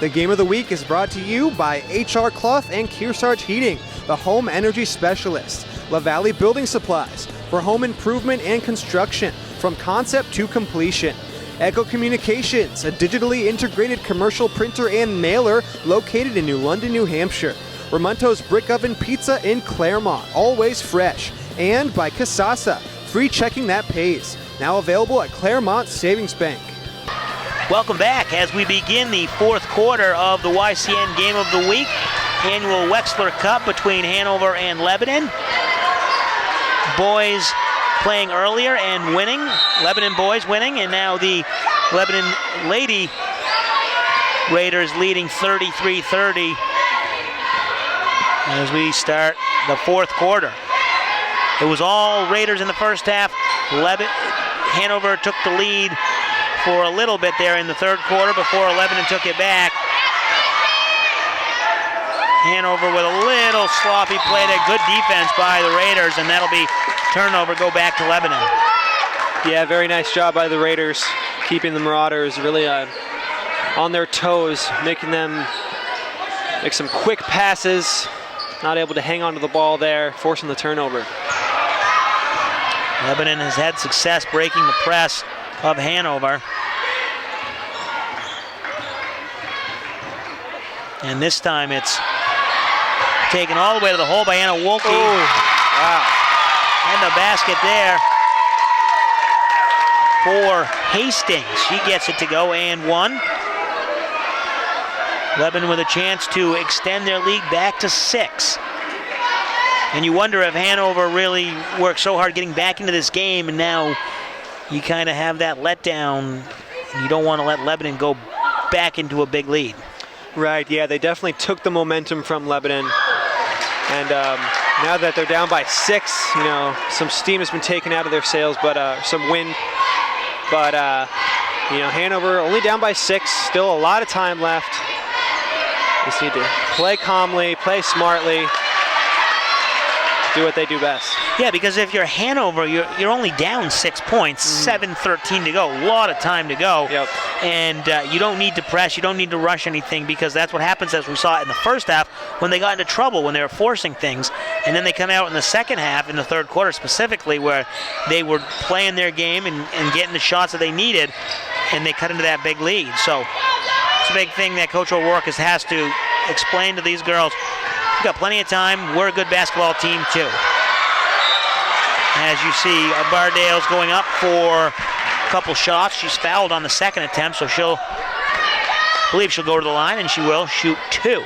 The Game of the Week is brought to you by H.R. Clough and Kearsarge Heating, the home energy specialists. La Valley Building Supplies for home improvement and construction from concept to completion. Echo Communications, a digitally integrated commercial printer and mailer located in New London, New Hampshire. Ramonto's Brick Oven Pizza in Claremont, always fresh. And by Kasasa, free checking that pays. Now available at Claremont Savings Bank. Welcome back as we begin the fourth quarter of the YCN Game of the Week, annual Wexler Cup between Hanover and Lebanon. Boys playing earlier and winning, Lebanon boys winning, and now the Lebanon Lady Raiders leading 33-30 as we start the fourth quarter. It was all Raiders in the first half. Hanover took the lead for a little bit there in the third quarter before Lebanon took it back. Hanover with a little sloppy play there. Good defense by the Raiders, and that'll be turnover, go back to Lebanon. Yeah, very nice job by the Raiders, keeping the Marauders really on their toes, making them make some quick passes, not able to hang on to the ball there, forcing the turnover. Lebanon has had success breaking the press of Hanover. And this time it's taken all the way to the hole by Anna Wolke. Oh, wow. And the basket there for Hastings. She gets it to go and one. Lebanon with a chance to extend their lead back to 6. And you wonder if Hanover really worked so hard getting back into this game, and now you kind of have that letdown, and you don't want to let Lebanon go back into a big lead. Right, yeah, they definitely took the momentum from Lebanon. And now that they're down by 6, you know, some steam has been taken out of their sails, but some wind. But, you know, Hanover only down by 6, still a lot of time left. Just need to play calmly, play smartly, do what they do best. Yeah, because if you're Hanover, you're only down 6 points, 7:13 to go, a lot of time to go. Yep. And you don't need to press, you don't need to rush anything, because that's what happens, as we saw in the first half when they got into trouble, when they were forcing things. And then they come out in the second half, in the third quarter specifically, where they were playing their game and getting the shots that they needed, and they cut into that big lead. So it's a big thing that Coach O'Rourke has to explain to these girls. We've got plenty of time. We're a good basketball team, too. As you see, Bardale's going up for a couple shots. She's fouled on the second attempt, so I believe she'll go to the line, and she will shoot 2.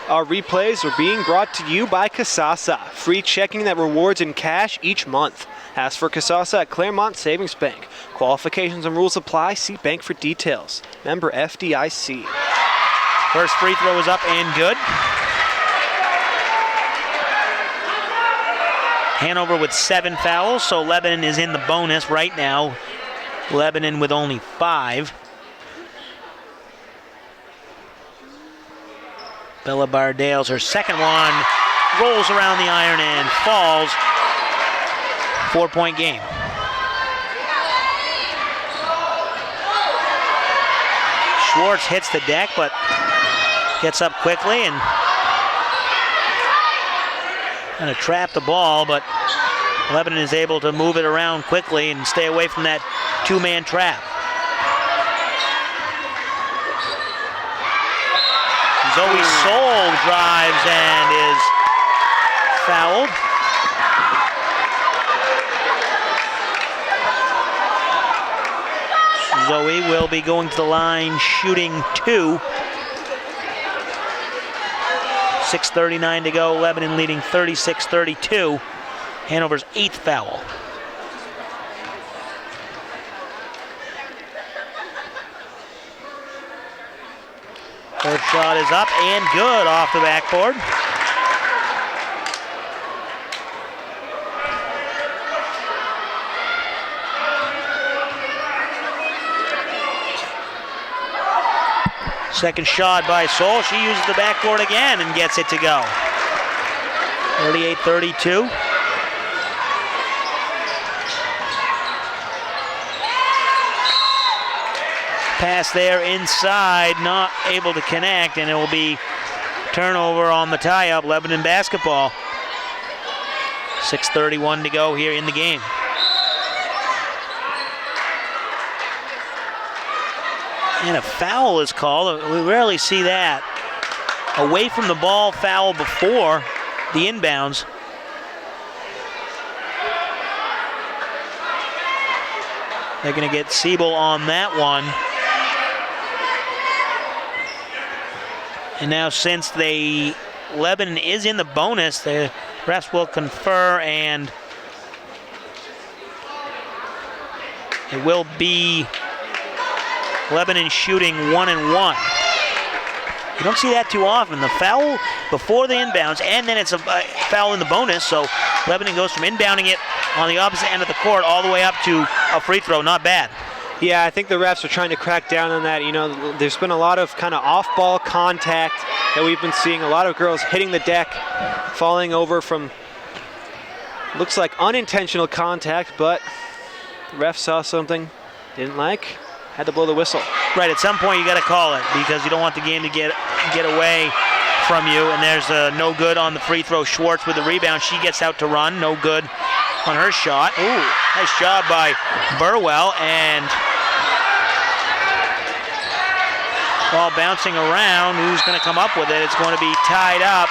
Our replays are being brought to you by Kasasa. Free checking that rewards in cash each month. Ask for Kasasa at Claremont Savings Bank. Qualifications and rules apply. See bank for details. Member FDIC. First free throw is up and good. Hanover with 7 fouls, so Lebanon is in the bonus right now. Lebanon with only 5. Bella Bardale's her second one. Rolls around the iron and falls. 4-point game. Schwartz hits the deck, but gets up quickly and kind of trap the ball, but Lebanon is able to move it around quickly and stay away from that 2-man trap. Zoe Soul drives and is fouled. Zoe will be going to the line shooting 2. 6:39 to go. Lebanon leading 36-32. Hanover's 8th foul. First shot is up and good off the backboard. Second shot by Soul. She uses the backboard again and gets it to go. 38-32. Pass there inside, not able to connect, and it will be turnover on the tie-up, Lebanon basketball. 6:31 to go here in the game. And a foul is called. We rarely see that. Away from the ball foul before the inbounds. They're going to get Siebel on that one. And now since Lebanon is in the bonus, the refs will confer, and it will be Lebanon shooting 1 and 1. You don't see that too often. The foul before the inbounds, and then it's a foul in the bonus, so Lebanon goes from inbounding it on the opposite end of the court all the way up to a free throw. Not bad. Yeah, I think the refs are trying to crack down on that. You know, there's been a lot of kind of off-ball contact that we've been seeing. A lot of girls hitting the deck, falling over from, looks like unintentional contact, but the ref saw something, didn't like, had to blow the whistle. Right, at some point you got to call it because you don't want the game to get away from you. And there's a no good on the free throw. Schwartz with the rebound. She gets out to run. No good on her shot. Ooh, nice job by Burwell. And ball bouncing around. Who's going to come up with it? It's going to be tied up.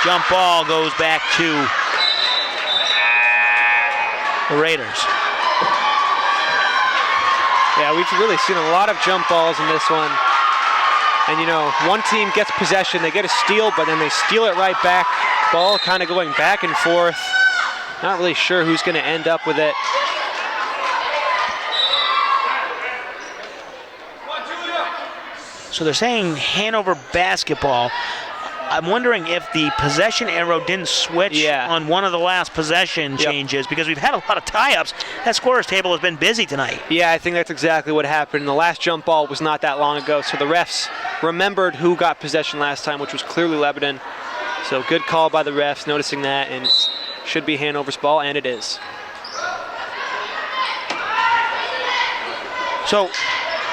Jump ball goes back to the Raiders. Yeah, we've really seen a lot of jump balls in this one. And you know, one team gets possession, they get a steal, but then they steal it right back. Ball kind of going back and forth. Not really sure who's going to end up with it. So they're saying Hanover basketball. I'm wondering if the possession arrow didn't switch on one of the last possession changes, because we've had a lot of tie-ups. That scorer's table has been busy tonight. Yeah, I think that's exactly what happened. The last jump ball was not that long ago, so the refs remembered who got possession last time, which was clearly Lebanon. So good call by the refs, noticing that, and it should be Hanover's ball, and it is. So,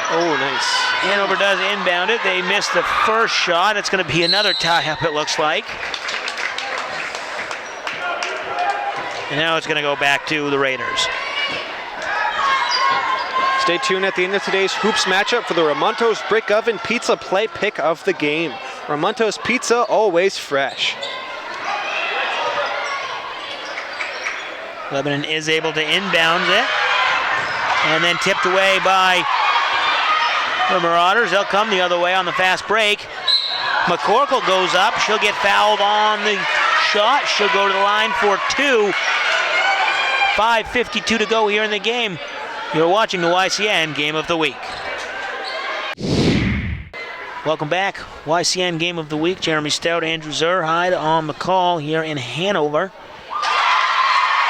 oh, nice. Hanover does inbound it. They missed the first shot. It's going to be another tie-up, it looks like. And now it's going to go back to the Raiders. Stay tuned at the end of today's Hoops matchup for the Ramonto's Brick Oven Pizza Play Pick of the game. Ramonto's Pizza, always fresh. Lebanon is able to inbound it. And then tipped away by the Marauders. They'll come the other way on the fast break. McCorkle goes up. She'll get fouled on the shot. She'll go to the line for 2. 5:52 to go here in the game. You're watching the YCN Game of the Week. Welcome back. YCN Game of the Week. Jeremy Stout, Andrew Zerhide on the call here in Hanover,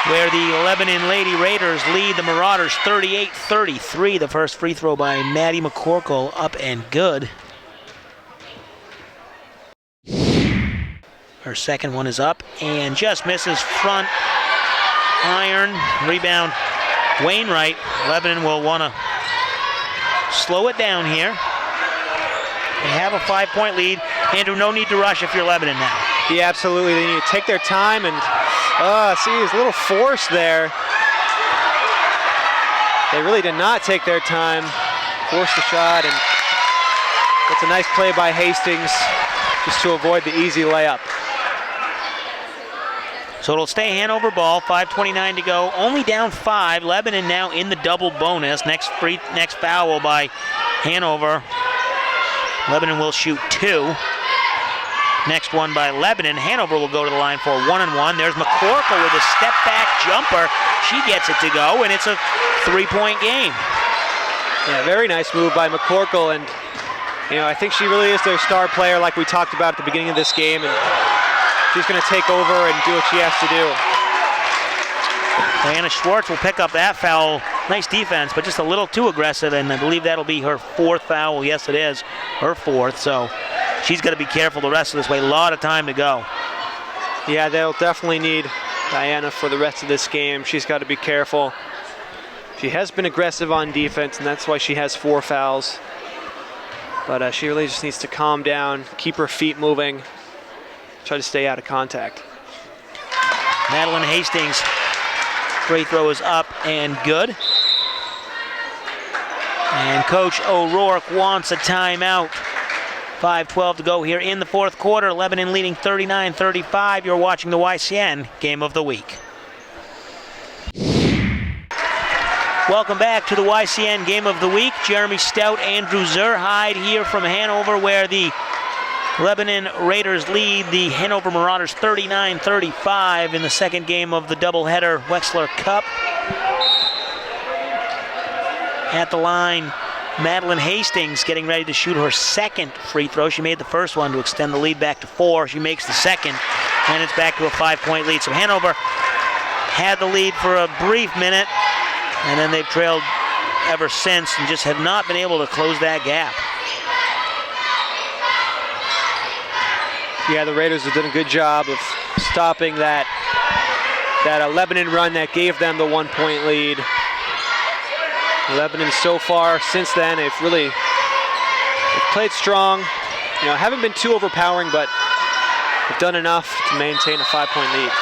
where the Lebanon Lady Raiders lead the Marauders 38-33. The first free throw by Maddie McCorkle, up and good. Her second one is up and just misses front iron. Rebound Wainwright. Lebanon will want to slow it down here. They have a 5-point lead. Andrew, no need to rush if you're Lebanon now. Yeah, absolutely. They need to take their time and see, there's a little force there. They really did not take their time. Forced the shot, and that's a nice play by Hastings just to avoid the easy layup. So it'll stay Hanover ball, 5:29 to go. Only down 5. Lebanon now in the double bonus. Next foul by Hanover. Lebanon will shoot 2. Next one by Lebanon. Hanover will go to the line for 1-1. There's McCorkle with a step-back jumper. She gets it to go, and it's a 3-point game. Yeah, very nice move by McCorkle, and you know, I think she really is their star player, like we talked about at the beginning of this game, and she's going to take over and do what she has to do. Diana Schwartz will pick up that foul. Nice defense, but just a little too aggressive, and I believe that'll be her 4th foul. Yes, it is her 4th, so she's got to be careful the rest of this way. A lot of time to go. Yeah, they'll definitely need Diana for the rest of this game. She's got to be careful. She has been aggressive on defense, and that's why she has 4 fouls. But she really just needs to calm down, keep her feet moving, try to stay out of contact. Madeline Hastings' free throw is up and good. And Coach O'Rourke wants a timeout. 5:12 to go here in the fourth quarter. Lebanon leading 39-35. You're watching the YCN Game of the Week. Welcome back to the YCN Game of the Week. Jeremy Stout, Andrew Zerhide here from Hanover, where the Lebanon Raiders lead the Hanover Marauders 39-35 in the second game of the doubleheader Wexler Cup. At the line, Madeline Hastings getting ready to shoot her second free throw. She made the first one to extend the lead back to 4. She makes the second, and it's back to a 5-point lead. So Hanover had the lead for a brief minute, and then they've trailed ever since and just have not been able to close that gap. Yeah, the Raiders have done a good job of stopping that Lebanon run that gave them the 1-point lead. Lebanon so far since then, they've played strong. You know, haven't been too overpowering, but they've done enough to maintain a 5-point lead.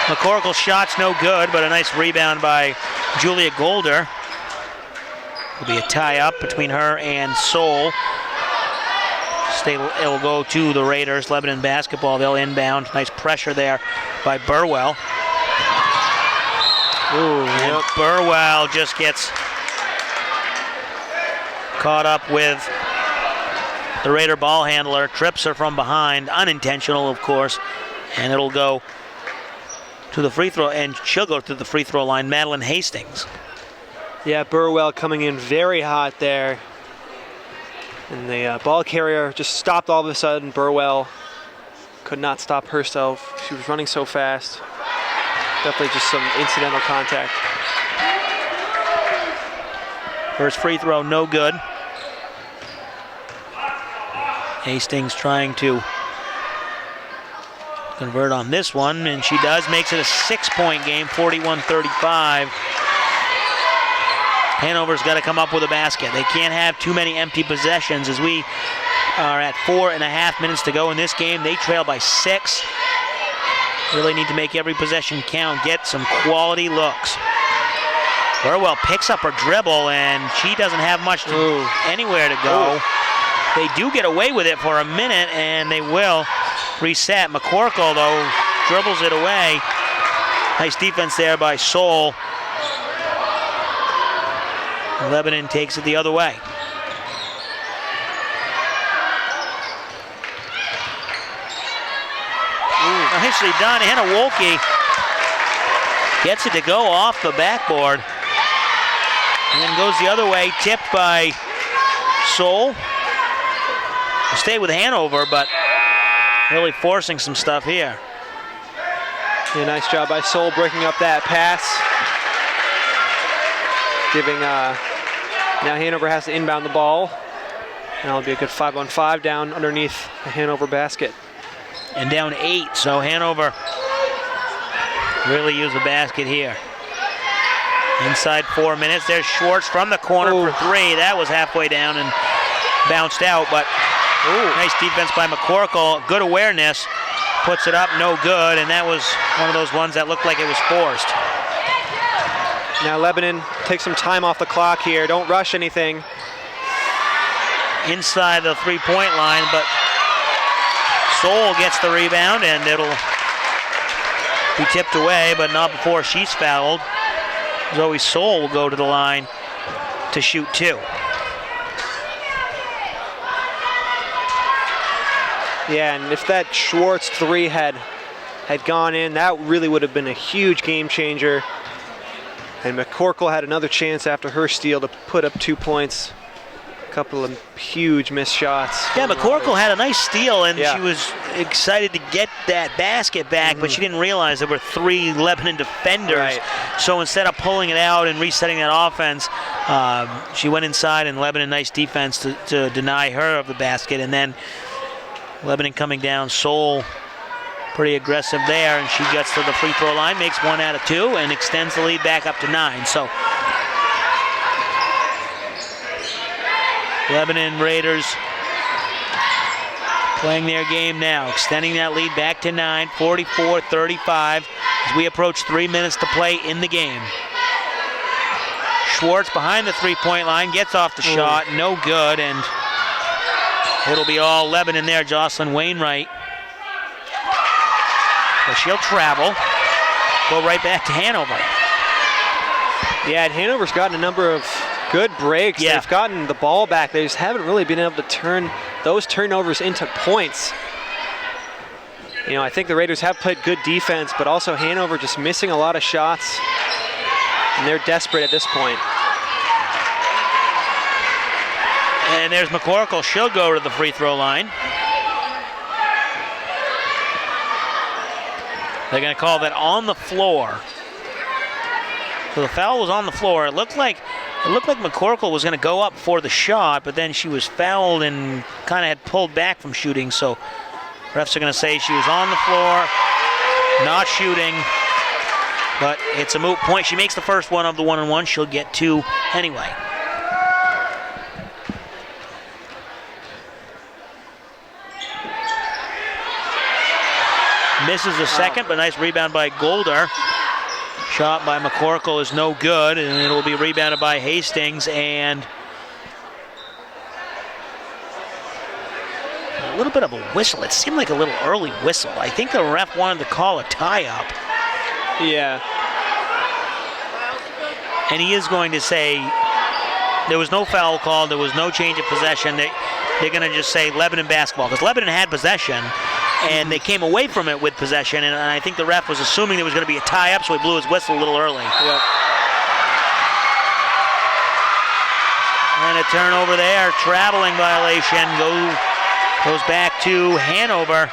McCorkle's shot's no good, but a nice rebound by Julia Golder. It'll be a tie-up between her and Seoul. It'll go to the Raiders. Lebanon basketball, they'll inbound. Nice pressure there by Burwell. Ooh, and Burwell just gets caught up with the Raider ball handler, trips her from behind, unintentional of course, and it'll go to the free throw, and she'll go to the free throw line, Madeline Hastings. Yeah, Burwell coming in very hot there. And the ball carrier just stopped all of a sudden. Burwell could not stop herself. She was running so fast. Definitely just some incidental contact. First free throw, no good. Hastings trying to convert on this one, and she does. Makes it a 6-point game, 41-35. Hanover's got to come up with a basket. They can't have too many empty possessions as we are at 4.5 minutes to go in this game. They trail by 6. Really need to make every possession count, get some quality looks. Burwell picks up her dribble, and she doesn't have much anywhere to go. They do get away with it for a minute, and they will reset. McCorkle, though, dribbles it away. Nice defense there by Seoul. Lebanon takes it the other way. Nicely done. Hannah Wolke gets it to go off the backboard. And then goes the other way, tipped by Seoul. Stay with Hanover, but really forcing some stuff here. Yeah, nice job by Seoul breaking up that pass. Giving, now Hanover has to inbound the ball. And that'll be a good 5-on-5 down underneath the Hanover basket. And down 8, so Hanover really used the basket here. Inside 4 minutes, there's Schwartz from the corner for 3. That was halfway down and bounced out, but nice defense by McCorkle. Good awareness, puts it up, no good, and that was one of those ones that looked like it was forced. Now Lebanon takes some time off the clock here. Don't rush anything. Inside the 3-point line, but Seoul gets the rebound, and it'll be tipped away, but not before she's fouled. Zoe Seoul will go to the line to shoot 2. Yeah, and if that Schwartz 3 had gone in, that really would have been a huge game changer. And McCorkle had another chance after her steal to put up 2 points. A couple of huge missed shots. Yeah, McCorkle had a nice steal, and she was excited to get that basket back, but she didn't realize there were 3 Lebanon defenders. Right. So instead of pulling it out and resetting that offense, she went inside, and Lebanon, nice defense to deny her of the basket. And then Lebanon coming down, Seoul pretty aggressive there, and she gets to the free throw line, makes 1 out of 2, and extends the lead back up to 9. So Lebanon Raiders playing their game now, extending that lead back to 9, 44-35 as we approach 3 minutes to play in the game. Schwartz behind the three-point line, gets off the shot, no good, and it'll be all Lebanon there. Jocelyn Wainwright. So she'll travel, go right back to Hanover. Yeah, and Hanover's gotten a number of good breaks. Yeah. They've gotten the ball back. They just haven't really been able to turn those turnovers into points. You know, I think the Raiders have played good defense, but also Hanover just missing a lot of shots, and they're desperate at this point. And there's McCorkle. She'll go to the free throw line. They're going to call that on the floor. So the foul was on the floor. It looked like McCorkle was going to go up for the shot, but then she was fouled and kind of had pulled back from shooting. So refs are going to say she was on the floor, not shooting, but it's a moot point. She makes the first one of the 1-on-1. She'll get 2 anyway. Misses the second, but nice rebound by Golder. Shot by McCorkle is no good, and it'll be rebounded by Hastings, and a little bit of a whistle. It seemed like a little early whistle. I think the ref wanted to call a tie-up. Yeah. And he is going to say there was no foul called, there was no change of possession. They're going to just say Lebanon basketball, because Lebanon had possession, and they came away from it with possession, and I think the ref was assuming there was going to be a tie-up, so he blew his whistle a little early. Yep. And a turnover there, traveling violation, goes back to Hanover.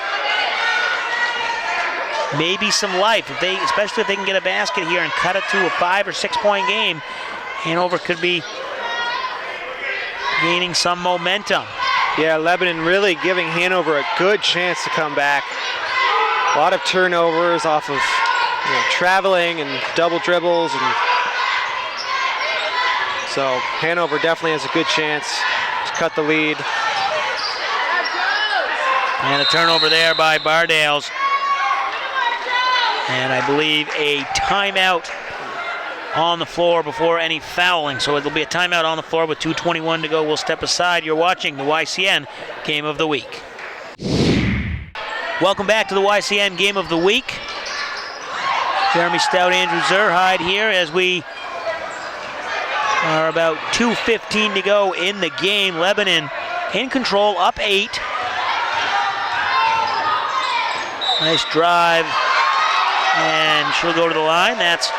Maybe some life, especially if they can get a basket here and cut it to a 5 or 6 point game. Hanover could be gaining some momentum. Yeah, Lebanon really giving Hanover a good chance to come back. A lot of turnovers off of traveling and double dribbles, and so Hanover definitely has a good chance to cut the lead. And a turnover there by Bardales. And I believe a timeout on the floor before any fouling. So it'll be a timeout on the floor with 2:21 to go. We'll step aside. You're watching the YCN Game of the Week. Welcome back to the YCN Game of the Week. Jeremy Stout, Andrew Zerhide here as we are about 2:15 to go in the game. Lebanon in control, up 8. Nice drive. And she'll go to the line. That's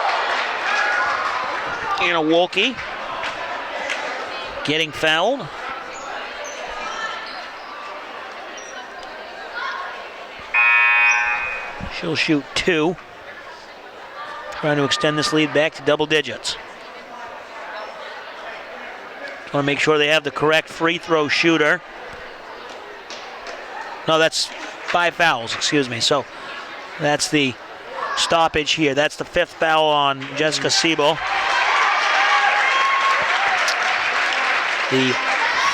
Anna Wolke getting fouled. She'll shoot 2. Trying to extend this lead back to double digits. Just want to make sure they have the correct free throw shooter. No, that's 5 fouls, excuse me. So that's the stoppage here. That's the 5th foul on Jessica Siebel, the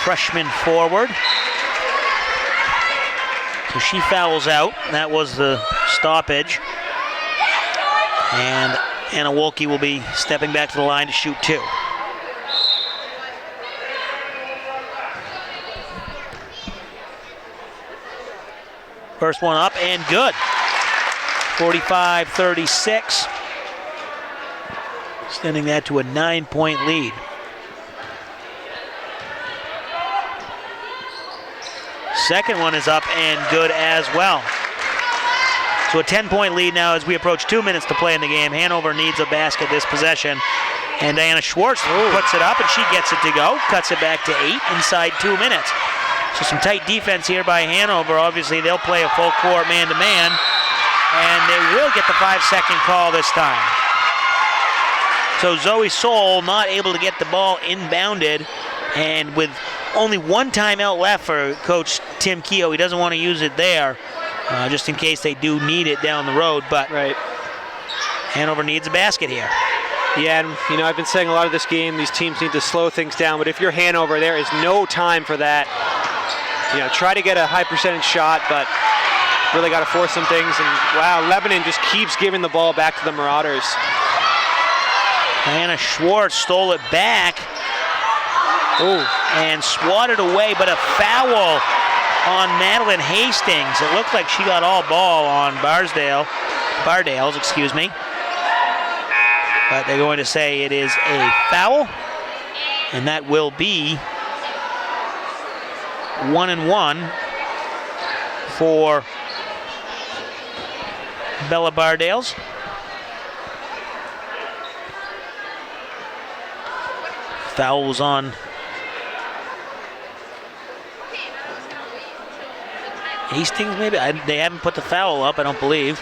freshman forward. So she fouls out. That was the stoppage. And Anna Wolke will be stepping back to the line to shoot 2. First one up and good. 45-36. Extending that to a 9-point lead. Second one is up and good as well. So a 10-point lead now as we approach 2 minutes to play in the game. Hanover needs a basket this possession. And Diana Schwartz puts it up and she gets it to go. Cuts it back to 8 inside 2 minutes. So some tight defense here by Hanover. Obviously they'll play a full court man-to-man. And they will get the 5-second call this time. So Zoe Soul not able to get the ball inbounded. And with only one timeout left for Coach Tim Keogh, he doesn't want to use it there, just in case they do need it down the road. But right. Hanover needs a basket here. Yeah, and you know, I've been saying a lot of this game, these teams need to slow things down, but if you're Hanover, there is no time for that. You know, try to get a high percentage shot, but really got to force some things. And wow, Lebanon just keeps giving the ball back to the Marauders. Diana Schwartz stole it back. Oh, and swatted away, but a foul on Madeline Hastings. It looked like she got all ball on Bardales, excuse me. But they're going to say it is a foul, and that will be 1-1 for Bella Bardales. Foul was on Hastings, maybe? They haven't put the foul up, I don't believe.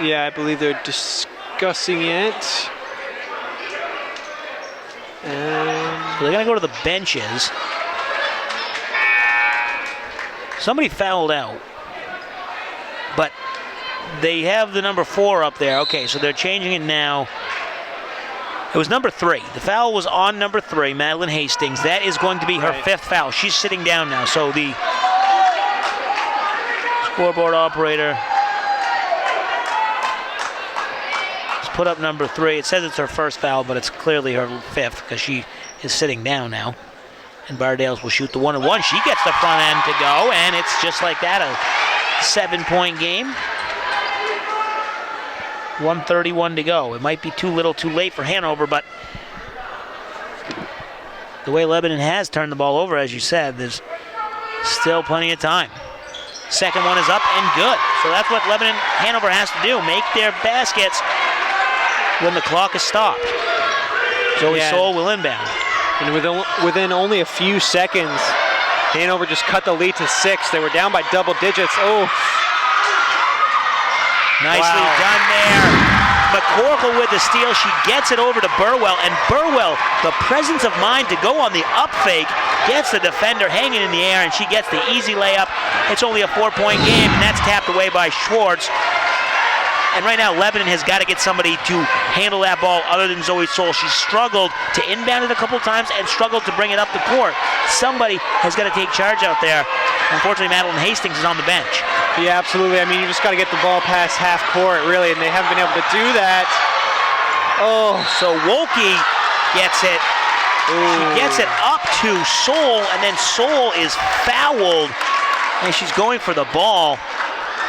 Yeah, I believe they're discussing it. So they're going to go to the benches. Somebody fouled out. But they have the number 4 up there. Okay, so they're changing it now. It was number 3. The foul was on number 3, Madeline Hastings. That is going to be her 5th foul. She's sitting down now. So the scoreboard operator has put up number 3. It says it's her 1st foul, but it's clearly her 5th because she is sitting down now. And Bardales will shoot the 1-1. She gets the front end to go, and it's just like that, a 7-point game. 1:31 to go. It might be too little too late for Hanover, but the way Lebanon has turned the ball over, as you said, there's still plenty of time. Second one is up and good. So that's what Hanover has to do, make their baskets when the clock is stopped. Zoe Soul will inbound. And within only a few seconds, Hanover just cut the lead to 6. They were down by double digits. Oh. Nicely done there. McCorkle with the steal. She gets it over to Burwell, and Burwell, the presence of mind to go on the up fake, gets the defender hanging in the air, and she gets the easy layup. It's only a 4-point game, and that's tapped away by Schwartz. And right now, Lebanon has got to get somebody to handle that ball other than Zoe Soul. She's struggled to inbound it a couple times and struggled to bring it up the court. Somebody has got to take charge out there. Unfortunately, Madeline Hastings is on the bench. Yeah, absolutely. I mean, you just got to get the ball past half court, really, and they haven't been able to do that. Oh. So Wolke gets it. Ooh. She gets it up to Soul, and then Soul is fouled, and she's going for the ball.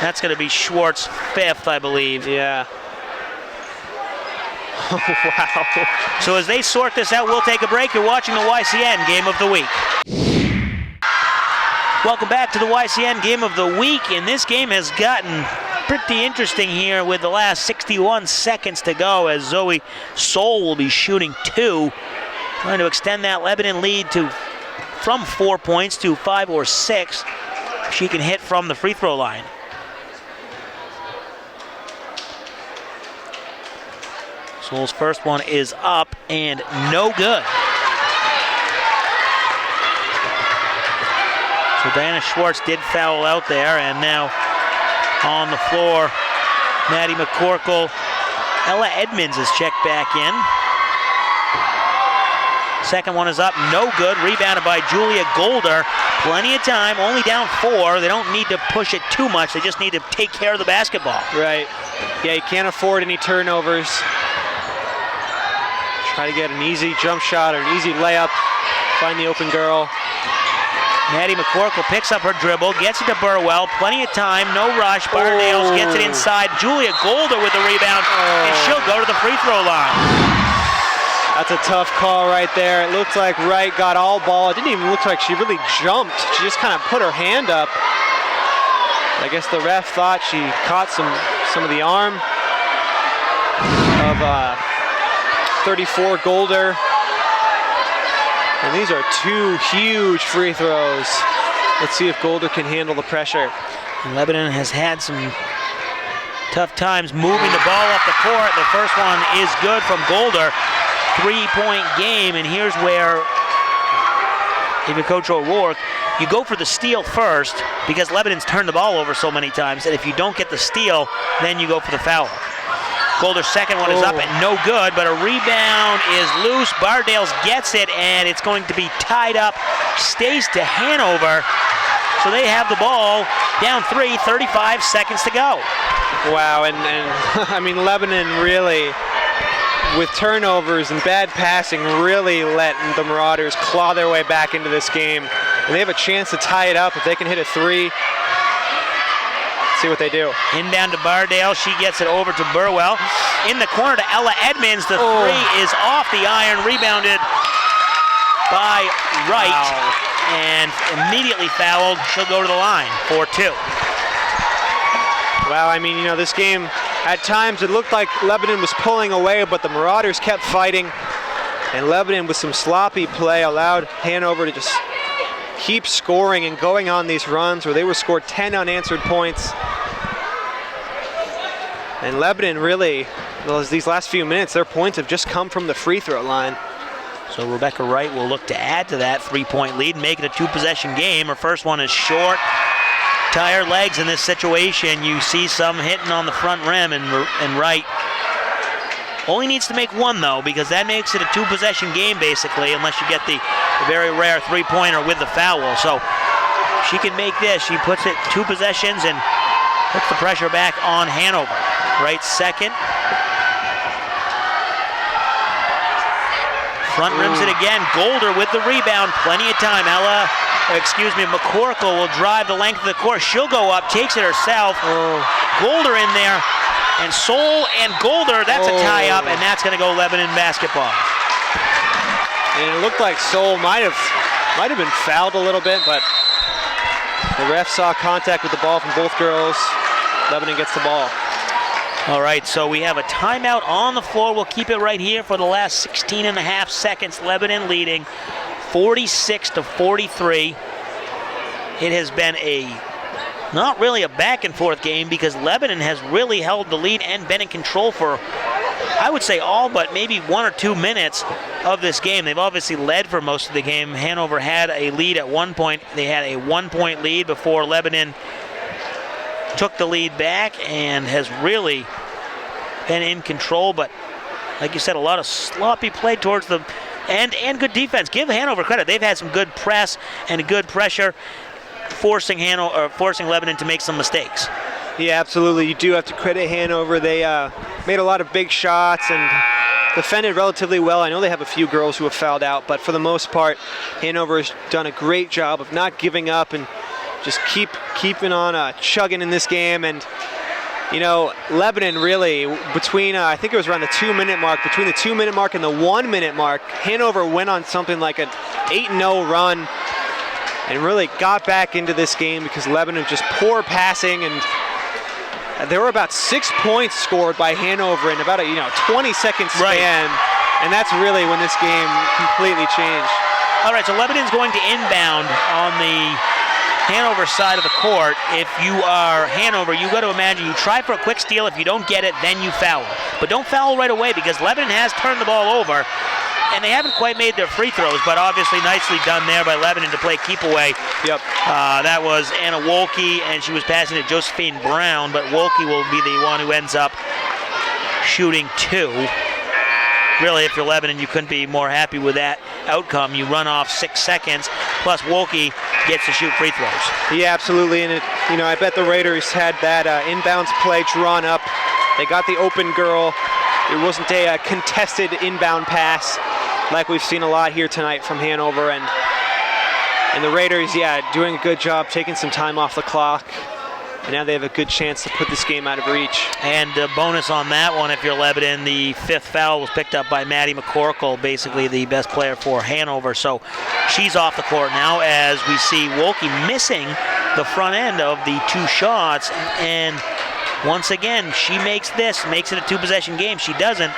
That's going to be Schwartz's 5th, I believe. Yeah. Oh, wow. So as they sort this out, we'll take a break. You're watching the YCN Game of the Week. Welcome back to the YCN Game of the Week, and this game has gotten pretty interesting here with the last 61 seconds to go as Zoe Soul will be shooting 2, trying to extend that Lebanon lead from 4 points to 5 or 6. She can hit from the free throw line. Soul's first one is up and no good. So Diana Schwartz did foul out there, and now on the floor, Maddie McCorkle. Ella Edmonds is checked back in. Second one is up, no good. Rebounded by Julia Golder. Plenty of time, only down 4. They don't need to push it too much. They just need to take care of the basketball. Right. Yeah, you can't afford any turnovers. Try to get an easy jump shot or an easy layup. Find the open girl. Maddie McCorkle picks up her dribble, gets it to Burwell. Plenty of time, no rush. Bardales gets it inside. Julia Golder with the rebound, and she'll go to the free throw line. That's a tough call right there. It looked like Wright got all ball. It didn't even look like she really jumped. She just kind of put her hand up. I guess the ref thought she caught some of the arm of 34 Golder. And these are 2 huge free throws. Let's see if Golder can handle the pressure. And Lebanon has had some tough times moving the ball up the court. The first one is good from Golder. 3-point game, and here's where, if you're Coach O'Rourke, you go for the steal first because Lebanon's turned the ball over so many times, and if you don't get the steal, then you go for the foul. Golder's second one is up and no good, but a rebound is loose. Bardales gets it, and it's going to be tied up. Stays to Hanover. So they have the ball down 3, 35 seconds to go. Wow, and I mean, Lebanon really, with turnovers and bad passing, really let the Marauders claw their way back into this game. And they have a chance to tie it up if they can hit a 3. Let's see what they do. Inbound to Bardale. She gets it over to Burwell. In the corner to Ella Edmonds. The 3 is off the iron, rebounded by Wright. Wow. And immediately fouled. She'll go to the line for 2. Wow, I mean, you know, this game, at times it looked like Lebanon was pulling away, but the Marauders kept fighting. And Lebanon, with some sloppy play, allowed Hanover to just keep scoring and going on these runs where they were scored 10 unanswered points. And Lebanon really, these last few minutes, their points have just come from the free throw line. So Rebecca Wright will look to add to that 3-point lead, make it a 2-possession game. Her first one is short. Tired legs in this situation. You see some hitting on the front rim, and Wright only needs to make 1 though, because that makes it a 2-possession game basically, unless you get the very rare 3-pointer with the foul. So she can make this. She puts it 2 possessions and puts the pressure back on Hanover. Wright second. Front rims it again. Golder with the rebound. Plenty of time. McCorkle will drive the length of the court. She'll go up, takes it herself. Golder in there. And Soul and Golder, that's a tie-up, and that's going to go Lebanon basketball. And it looked like Soul might have been fouled a little bit, but the ref saw contact with the ball from both girls. Lebanon gets the ball. All right, so we have a timeout on the floor. We'll keep it right here for the last 16 and a half seconds. Lebanon leading 46-43. It has been not really a back and forth game, because Lebanon has really held the lead and been in control for, I would say, all but maybe 1 or 2 minutes of this game. They've obviously led for most of the game. Hanover had a lead at one point. They had a 1-point lead before Lebanon took the lead back and has really been in control. But like you said, a lot of sloppy play towards the end and good defense. Give Hanover credit. They've had some good press and good pressure, forcing Lebanon to make some mistakes. Yeah, absolutely. You do have to credit Hanover. They made a lot of big shots and defended relatively well. I know they have a few girls who have fouled out, but for the most part, Hanover has done a great job of not giving up and just keeping on chugging in this game. And you know, Lebanon really, between I think it was around the 2-minute mark, between the 2-minute mark and the 1-minute mark, Hanover went on something like an 8-0 run and really got back into this game, because Lebanon just poor passing, and there were about 6 points scored by Hanover in about a 20-second span, right. And that's really when this game completely changed. All right, so Lebanon's going to inbound on the Hanover side of the court. If you are Hanover, you got to imagine you try for a quick steal. If you don't get it, then you foul. But don't foul right away, because Lebanon has turned the ball over, and they haven't quite made their free throws, but obviously nicely done there by Lebanon to play keep away. Yep. That was Anna Wolke, and she was passing to Josephine Brown, but Wolke will be the one who ends up shooting 2. Really, if you're Lebanon, you couldn't be more happy with that outcome. You run off 6 seconds, plus Wolke gets to shoot free throws. Yeah, absolutely, and I bet the Raiders had that inbounds play drawn up. They got the open girl. It wasn't a contested inbound pass like we've seen a lot here tonight from Hanover, and the Raiders, doing a good job taking some time off the clock. And now they have a good chance to put this game out of reach. And a bonus on that one, if you're Lebanon, the 5th foul was picked up by Maddie McCorkle, basically the best player for Hanover. So she's off the court now, as we see Wolke missing the front end of the 2 shots. And once again, she makes it a 2-possession game. She doesn't.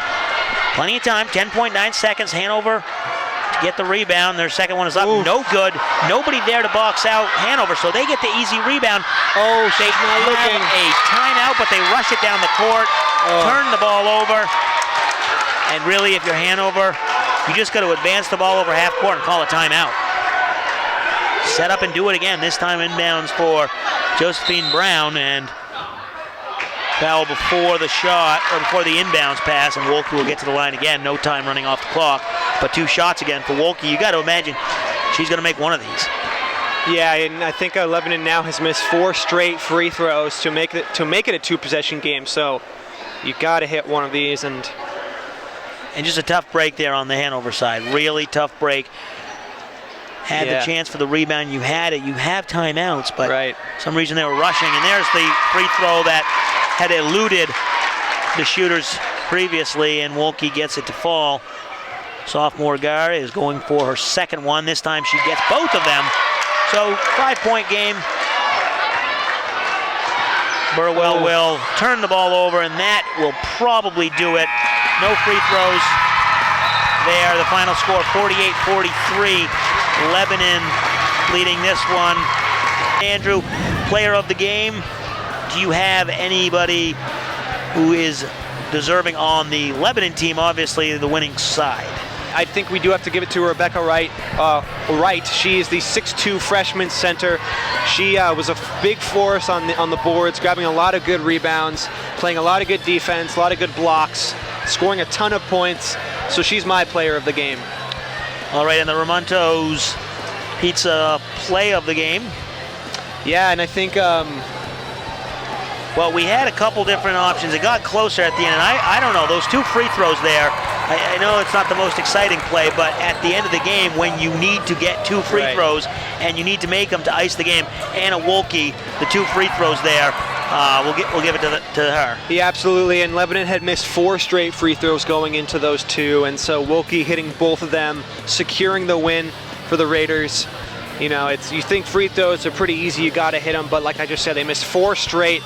Plenty of time, 10.9 seconds. Hanover to get the rebound. Their second one is up. Ooh. No good. Nobody there to box out Hanover, so they get the easy rebound. They have a timeout, but they rush it down the court, turn the ball over, and really, if you're Hanover, you just got to advance the ball over half court and call a timeout. Set up and do it again. This time inbounds for Josephine Brown, and Foul before the shot, or before the inbounds pass, and Wolke will get to the line again. No time running off the clock, but 2 shots again for Wolke. You got to imagine she's going to make one of these. Yeah, and I think Lebanon now has missed 4 straight free throws to make it a 2-possession game. So you got to hit one of these, and just a tough break there on the Hanover side. Really tough break. Had the chance for the rebound. You had it. You have timeouts, but for some reason they were rushing. And there's the free throw that had eluded the shooters previously, and Wolke gets it to fall. Sophomore guard is going for her second one. This time she gets both of them. So 5-point game. Burwell will turn the ball over, and that will probably do it. No free throws there. The final score, 48-43. Lebanon leading this one. Andrew, player of the game. Do you have anybody who is deserving on the Lebanon team, obviously the winning side? I think we do have to give it to Rebecca Wright. She is the 6'2" freshman center. She was a big force on the boards, grabbing a lot of good rebounds, playing a lot of good defense, a lot of good blocks, scoring a ton of points. So she's my player of the game. All right, and the Ramontos Pizza play of the game. Yeah, and I think well, we had a couple different options. It got closer at the end, and I don't know, those 2 free throws there, I know it's not the most exciting play, but at the end of the game, when you need to get 2 free throws and you need to make them to ice the game, Anna Wolke, the 2 free throws there, we'll give it to her. Yeah, absolutely, and Lebanon had missed 4 straight free throws going into those 2, and so Wolke hitting both of them, securing the win for the Raiders. You know, you think free throws are pretty easy, you got to hit them, but like I just said, they missed 4 straight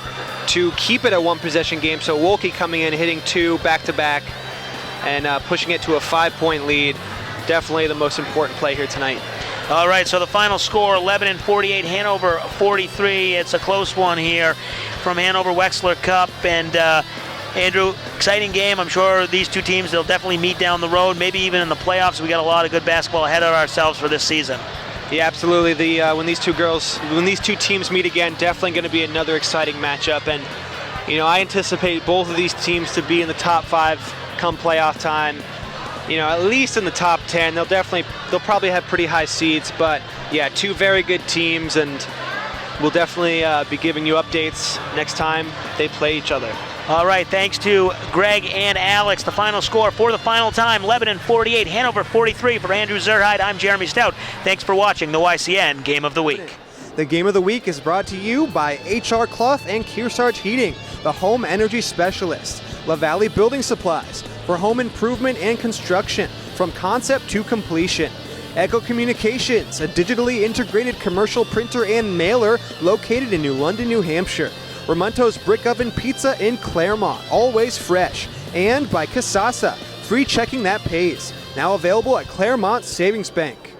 to keep it a 1-possession game. So Wolke coming in, hitting 2 back-to-back, and pushing it to a 5-point lead. Definitely the most important play here tonight. All right, so the final score, Lebanon 48, Hanover 43. It's a close one here from Hanover Wexler Cup. And Andrew, exciting game. I'm sure these 2 teams, they'll definitely meet down the road, maybe even in the playoffs. We got a lot of good basketball ahead of ourselves for this season. Yeah, absolutely. When these two teams meet again, definitely going to be another exciting matchup. And you know, I anticipate both of these teams to be in the top 5 come playoff time. You know, at least in the top 10. They'll probably have pretty high seeds. But yeah, 2 very good teams, and we'll definitely be giving you updates next time they play each other. All right, thanks to Greg and Alex. The final score for the final time, Lebanon 48, Hanover 43. For Andrew Zerhide, I'm Jeremy Stout. Thanks for watching the YCN Game of the Week. The Game of the Week is brought to you by HR Clough and Kearsarge Heating, the home energy specialist. LaValley Building Supplies, for home improvement and construction, from concept to completion. Echo Communications, a digitally integrated commercial printer and mailer located in New London, New Hampshire. Ramonto's Brick Oven Pizza in Claremont, always fresh. And by Kasasa, free checking that pays. Now available at Claremont Savings Bank.